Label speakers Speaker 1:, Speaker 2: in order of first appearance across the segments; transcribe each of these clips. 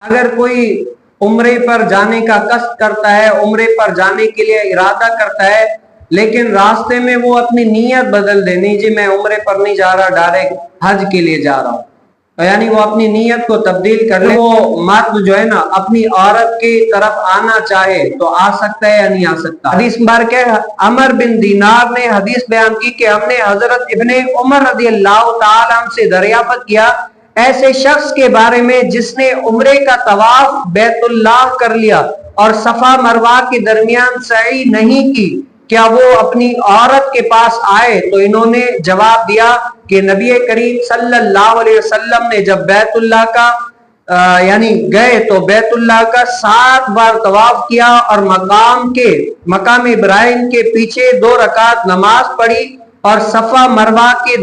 Speaker 1: اگر کوئی عمرے پر جانے کا قصد کرتا ہے، عمرے پر جانے کے لیے ارادہ کرتا ہے، لیکن راستے میں وہ اپنی نیت بدل دے، نہیں جی میں عمرے پر نہیں جا رہا، ڈائریکٹ حج کے لیے جا رہا ہوں، یعنی وہ اپنی نیت کو تبدیل کر لے، وہ مرد جو ہے نا اپنی عورت کی طرف آنا چاہے تو آ سکتا ہے یا نہیں آ سکتا؟ حدیث مبارک ہے، عمر بن دینار نے حدیث بیان کی کہ ہم نے حضرت ابن عمر رضی اللہ تعالی عنہ سے دریافت کیا ایسے شخص کے بارے میں جس نے عمرے کا طواف بیت اللہ کر لیا اور صفا مروہ کے درمیان سعی نہیں کی، کیا وہ اپنی عورت کے پاس آئے؟ تو انہوں نے جواب دیا کہ نبی کریم صلی اللہ علیہ وسلم نے جب بیت اللہ کا یعنی گئے تو بیت اللہ کا 7 بار طواف کیا اور مقام ابراہیم کے پیچھے 2 رکعت نماز پڑھی اور صفا مروہ کے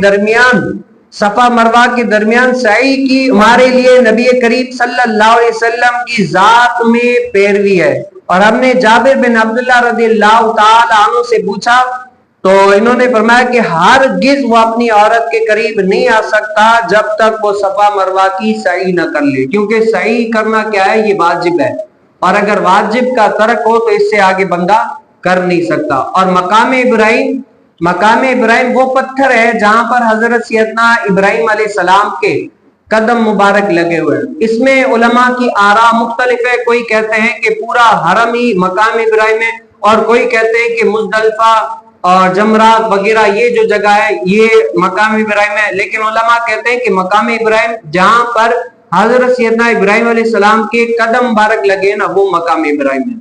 Speaker 1: درمیان سعی کی۔ ہمارے لیے نبی کریم صلی اللہ علیہ وسلم کی ذات میں پیروی ہے۔ اور ہم نے جابر بن عبداللہ رضی اللہ تعالی عنہ سے پوچھا تو انہوں نے فرمایا کہ ہرگز وہ اپنی عورت کے قریب نہیں آ سکتا جب تک وہ صفا مروہ کی سعی نہ کر لے، کیونکہ سعی کرنا کیا ہے؟ یہ واجب ہے، اور اگر واجب کا ترک ہو تو اس سے آگے بندہ کر نہیں سکتا۔ اور مقام ابراہیم وہ پتھر ہے جہاں پر حضرت سیدنا ابراہیم علیہ السلام کے قدم مبارک لگے ہوئے ہیں۔ اس میں علماء کی آراء مختلف ہے، کوئی کہتے ہیں کہ پورا حرم ہی مقام ابراہیم ہے، اور کوئی کہتے ہیں کہ مزدلفہ اور جمرات وغیرہ یہ جو جگہ ہے یہ مقام ابراہیم ہے، لیکن علماء کہتے ہیں کہ مقام ابراہیم جہاں پر حضرت سیدنا ابراہیم علیہ السلام کے قدم مبارک لگے نا وہ مقام ابراہیم ہے۔